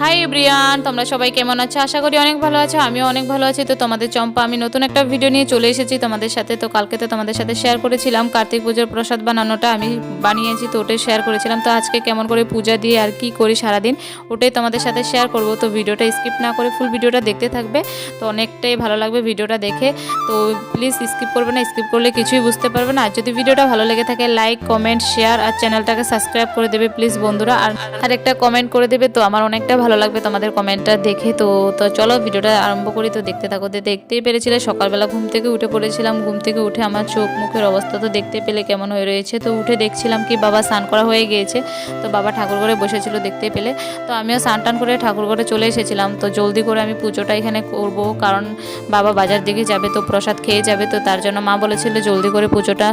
Hi everyone, তোমরা সবাই কেমন আছো? আশা করি অনেক ভালো আছো। আমিও অনেক ভালো আছি। তো তোমাদের চম্পা আমি নতুন একটা ভিডিও নিয়ে চলে এসেছি তোমাদের সাথে। তো কালকে তো তোমাদের সাথে শেয়ার করেছিলাম কার্তিক পুজোর প্রসাদ বানানোটা আমি বানিয়েছি, তো ওটাই শেয়ার করেছিলাম। তো আজকে কেমন করে পূজা দিয়ে আর কি করি সারাদিন ওটাই তোমাদের সাথে শেয়ার করব। তো ভিডিওটা স্কিপ না করে ফুল ভিডিওটা দেখতে থাকবে, তো অনেকটাই ভালো লাগবে ভিডিওটা দেখে। তো প্লিজ স্কিপ করবে না, স্কিপ করলে কিছুই বুঝতে পারবে না। আর যদি ভিডিওটা ভালো লেগে থাকে লাইক কমেন্ট শেয়ার আর চ্যানেলটাকে সাবস্ক্রাইব করে দেবে প্লিজ বন্ধুরা। আর একটা কমেন্ট করে দেবে, তো আমার অনেকটা ভালো লাগবে তোমাদের কমেন্টটা দেখে। তো চলো ভিডিওটা আরম্ভ করি। তো দেখতে থাকো। দেখতেই পেরেছিলে সকালবেলা ঘুম থেকে উঠে পড়েছিলাম। ঘুম থেকে উঠে আমার চোখ মুখের অবস্থা তো দেখতে পেলে কেমন হয়ে রয়েছে। তো উঠে দেখছিলাম কি বাবা স্নান করা হয়ে গিয়েছে, তো বাবা ঠাকুর ঘরে বসেছিল দেখতে পেলে। তো আমিও স্নান টান করে ঠাকুর ঘরে চলে এসেছিলাম। তো জলদি করে আমি পুজোটা এখানে করব, কারণ বাবা বাজার দিকে যাবে, তো প্রসাদ খেয়ে যাবে। তো তার জন্য মা বলেছিল জলদি করে পুজোটা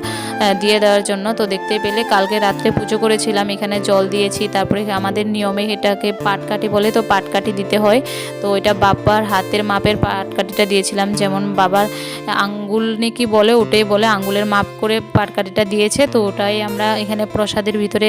দিয়ে দেওয়ার জন্য। তো দেখতে পেলে কালকে রাত্রে পুজো করেছিলাম, এখানে জল দিয়েছি। তারপরে আমাদের নিয়মে এটাকে পাটকাঠি বলে, তো পাটকাঠি দিতে হয়। তো এটা বাবার হাতের মাপের পাটকাঠিটা দিয়েছিলাম, যেমন বাবার আঙ্গুল কি বলে ওটাই বলে, আঙ্গুলের মাপ করে পাটকাঠিটা দিয়েছে। তো ওটাই আমরা এখানে প্রসাদের ভিতরে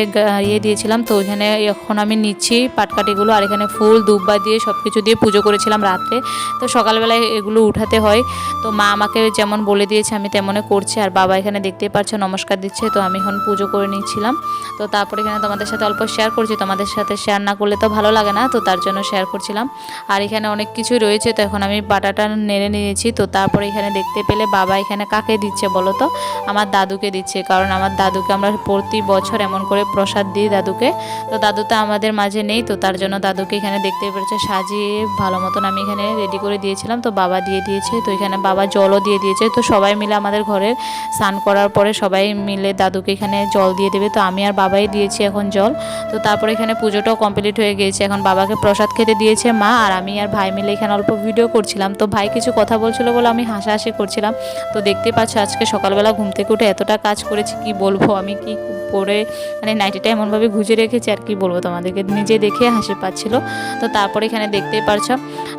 ইয়ে দিয়েছিলাম। তো এখানে এখন আমি নিচ্ছি পাটকাঠিগুলো, আর এখানে ফুল দুব্বা দিয়ে সব কিছু দিয়ে পুজো করেছিলাম রাত্রে। তো সকালবেলায় এগুলো উঠাতে হয়। তো মা আমাকে যেমন বলে দিয়েছে আমি তেমনই করছি। আর বাবা এখানে দেখতেই পাচ্ছ নমস্কার দিচ্ছে। তো আমি এখন পুজো করে নিচ্ছিলাম। তো তারপরে এখানে তোমাদের সাথে অল্প শেয়ার করছি, তোমাদের সাথে শেয়ার না করলে তো ভালো লাগে না, তো তার জন্য শেয়ার করছিলাম। আর এখানে অনেক কিছুই রয়েছে, তো এখন আমি বাটাটা নেড়ে নিয়েছি। তো তারপরে এখানে দেখতে পেলে বাবা এখানে কাকে দিচ্ছে বলো তো? আমার দাদুকে দিচ্ছে, কারণ আমার দাদুকে আমরা প্রতি বছর এমন করে প্রসাদ দিই দাদুকে। তো দাদু তো আমাদের মাঝে নেই, তো তার জন্য দাদুকে এখানে দেখতে পেরেছে সাজিয়ে ভালো মতন আমি এখানে রেডি করে দিয়েছিলাম। তো বাবা দিয়ে দিয়েছে, তো এখানে বাবা জলও দিয়ে দিয়েছে। তো সবাই মিলে আমাদের ঘরের স্নান করার পরে সবাই মিলে দাদুকে এখানে জল দিয়ে দেবে। তো আমি আর বাবাই দিয়েছি এখন জল। তো তারপরে এখানে পুজোটাও কমপ্লিট হয়ে গিয়েছে। এখন বাবাকে প্রসাদ খেতে দিয়েছে মা, আর আমি আর ভাই মিলে এখানে অল্প ভিডিও করছিলাম। তো ভাই কিছু কথা বলছিল বলে আমি হাসাহাসি করছিলাম। তো দেখতে পাচ্ছ আজকে সকালবেলা ঘুম থেকে উঠে এতটা কাজ করেছি কি বলবো, আমি কি পরে মানে নাইটিটা এমনভাবে গুজে রেখেছি আর কি বলবো তোমাদেরকে, নিজে দেখে হাসি পাচ্ছিল। তো তারপরে এখানে দেখতেই পারছো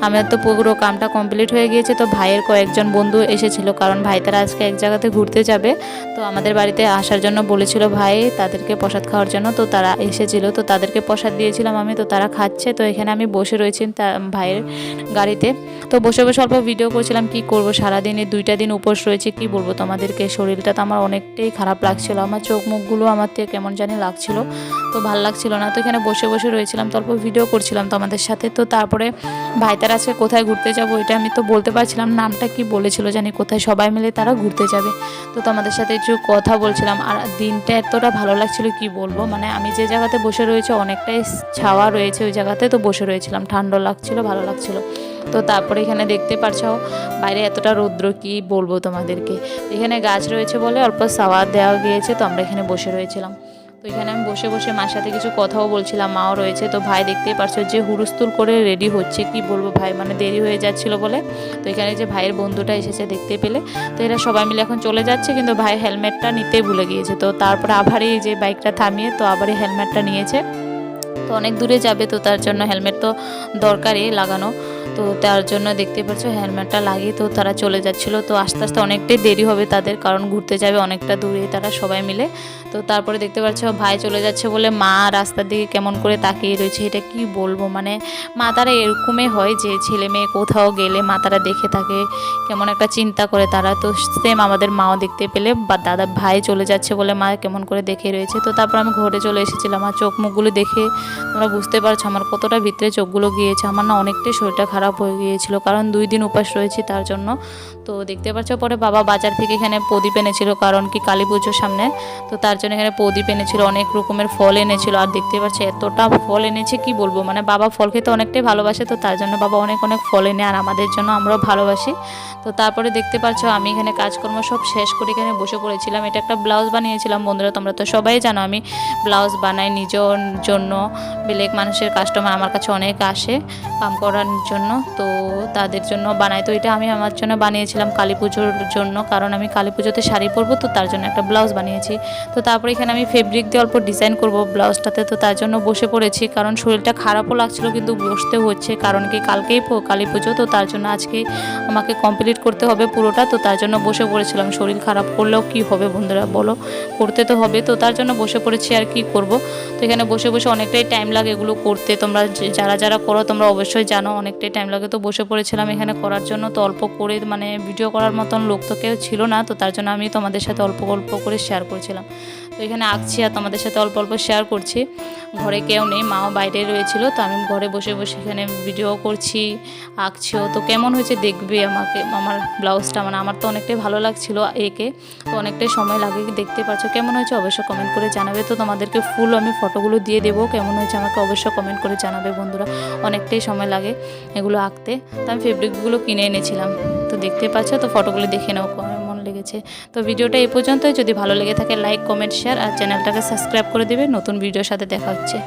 আমার তো পুরো কামটা কমপ্লিট হয়ে গিয়েছে। তো ভাইয়ের কয়েকজন বন্ধু এসেছিল, কারণ ভাই তারা আজকে এক জায়গাতে ঘুরতে যাবে। তো আমাদের বাড়িতে আসার জন্য বলেছিল ভাই তাদেরকে প্রসাদ খাওয়ার জন্য। তো তারা এসেছিল, তো তাদেরকে প্রসাদ দিয়েছিলাম আমি। তো তারা খাচ্ছে। তো এখানে আমি বসে রয়েছি ভাইয়ের গাড়িতে। তো বসে বসে অল্প ভিডিও করছিলাম। কি করব, সারাদিন এই 2টা দিন উপোস রয়েছে, কি বলবো তোমাদেরকে। শরীরটা তো আমার অনেকটাই খারাপ লাগছিল, আমার চোখ মুখগুলো আমার থেকে কেমন জানি লাগছিল, তো ভাল লাগছিল না। তো এখানে বসে বসে রয়েছিলাম, তো অল্প ভিডিও করছিলাম তোমাদের সাথে। তো তারপরে ভাই তারা আজকে কোথায় ঘুরতে যাবো এটা আমি তো বলতে পারছিলাম, নামটা কি বলেছিল জানি, কোথায় সবাই মিলে তারা ঘুরতে যাবে। তো তোমাদের সাথে একটু কথা বলছিলাম। আর দিনটা এতটা ভালো লাগছিল কি বলবো, মানে আমি যে জায়গাতে বসে রয়েছে অনেকটাই ছাওয়া রয়েছে ওই জায়গাতে, তো বসে রয়েছিলাম, ঠান্ডা লাগছিল, ভালো লাগছিল। তো তারপরে এখানে দেখতে পারছো বাইরে এতটা রৌদ্র কি বলবো তোমাদেরকে। এখানে গাছ রয়েছে বলে অল্প ছাওয়া দেওয়া গিয়েছে, তো আমরা এখানে বসে রয়েছিলাম। তো এখানে আমি বসে বসে মার সাথে কিছু কথাও বলছিলাম, মাও রয়েছে। তো ভাই দেখতেই পারছো যে হুড়স্থুল করে রেডি হচ্ছে, কি বলবো ভাই মানে দেরি হয়ে যাচ্ছিল বলে। তো এখানে যে ভাইয়ের বন্ধুটা এসেছে দেখতে পেলে, তো এরা সবাই মিলে এখন চলে যাচ্ছে, কিন্তু ভাই হেলমেটটা নিতে ভুলে গিয়েছে। তো তারপরে আবারই যে বাইকটা থামিয়ে তো আবারই হেলমেটটা নিয়েছে। তো অনেক দূরে যাবে, তো তার জন্য হেলমেট তো দরকারই লাগানো। তো তার জন্য দেখতে পাচ্ছ হেলমেটটা লাগিয়ে তো তারা চলে যাচ্ছিলো। তো আস্তে আস্তে অনেকটাই দেরি হবে তাদের, কারণ ঘুরতে যাবে অনেকটা দূরে তারা সবাই মিলে। তো তারপরে দেখতে পাচ্ছ ভাই চলে যাচ্ছে বলে মা রাস্তার দিকে কেমন করে তাকিয়ে রয়েছে, এটা কি বলবো। মানে মা তারা এরকমই হয় যে ছেলে মেয়ে কোথাও গেলে মা তারা দেখে থাকে, কেমন একটা চিন্তা করে তারা। তো সেম আমাদের মাও দেখতে পেলে বা দাদা ভাই চলে যাচ্ছে বলে মা কেমন করে দেখে রয়েছে। তো তারপর আমি ঘরে চলে এসেছিলাম, আর চোখ মুখগুলো দেখে তোমরা বুঝতে পারছো আমার কতটা ভিতরে চোখগুলো গিয়েছে। আমার না অনেকটাই শরীরটা খারাপ হয়ে গিয়েছিল, কারণ 2 দিন উপাস রয়েছি তার জন্য। তো দেখতে পাচ্ছ পরে বাবা বাজার থেকে এখানে প্রদীপ এনেছিল, কারণ কি কালী পুজোর সামনে। তো তার জন্য এখানে প্রদীপ এনেছিল, অনেক রকমের ফল এনেছিল। আর দেখতে পাচ্ছ এতটা ফল এনেছে কি বলবো, মানে বাবা ফল খেতে অনেকটাই ভালোবাসে, তো তার জন্য বাবা অনেক অনেক ফল এনে আর আমাদের জন্য আমরাও ভালোবাসি। তো তারপরে দেখতে পাচ্ছ আমি এখানে কাজকর্ম সব শেষ করে এখানে বসে পড়েছিলাম। এটা একটা ব্লাউজ বানিয়েছিলাম বন্ধুরা, তোমরা তো সবাই জানো আমি ব্লাউজ বানাই নিজের জন্য। বেলেগ মানুষের কাস্টমার আমার কাছে অনেক আসে কাম করার জন্য। জন্য, তো তাদের জন্য বানাই। তো এটা আমি আমার জন্য বানিয়েছিলাম কালী পুজোর জন্য, কারণ আমি কালী পুজোতে শাড়ি পরবো, তো তার জন্য একটা ব্লাউজ বানিয়েছি। তো তারপরে এখানে আমি ফেব্রিক দিয়ে অল্প ডিজাইন করব ব্লাউজটাতে, তো তার জন্য বসে পড়েছি। কারণ শরীরটা খারাপও লাগছিল, কিন্তু বসতে হচ্ছে, কারণ কি কালকেই কালী পুজো, তো তার জন্য আজকে আমাকে কমপ্লিট করতে হবে পুরোটা। তো তার জন্য বসে পড়েছিলাম। শরীর খারাপ করলেও কি হবে বন্ধুরা বলো, করতে তো হবে। তো তার জন্য বসে পড়েছি, আর কি করব। তো এখানে বসে বসে অনেকটাই টাইম লাগে এগুলো করতে, তোমরা যারা যারা করো তোমরা অবশ্যই জানো অনেকটাই টাইম লাগে। তো বসে পড়েছিলাম এখানে করার জন্য। তো অল্প করে মানে ভিডিও করার মতন লোক তো কেউ ছিল না, তো তার জন্য আমি তোমাদের সাথে অল্প অল্প করে শেয়ার করছিলাম। তো এখানে আঁকছি আর তোমাদের সাথে অল্প অল্প শেয়ার করছি। ঘরে কেউ নেই, মাও বাইরে রয়েছিল, তো আমি ঘরে বসে বসে এখানে ভিডিও করছি, আঁকছিও। তো কেমন হয়েছে দেখবে আমাকে, আমার ব্লাউজটা মানে আমার তো অনেকটাই ভালো লাগছিল এঁকে। তো অনেকটাই সময় লাগে, দেখতে পাচ্ছ কেমন হয়েছে অবশ্যই কমেন্ট করে জানাবে। তো তোমাদেরকে ফুল আমি ফটোগুলো দিয়ে দেবো, কেমন হয়েছে আমাকে অবশ্যই কমেন্ট করে জানাবে বন্ধুরা। অনেকটাই সময় লাগে এগুলো আঁকতে। তো আমি ফেব্রিকগুলো কিনে এনেছিলাম, তো দেখতে পাচ্ছ। তো ফটোগুলো দেখে নাও কেমন লেগেছে। তো ভিডিওটা এই পর্যন্তই। যদি ভালো লেগে থাকে লাইক কমেন্ট শেয়ার আর চ্যানেলটাকে সাবস্ক্রাইব করে দেবে। নতুন ভিডিওর সাথে দেখা হচ্ছে।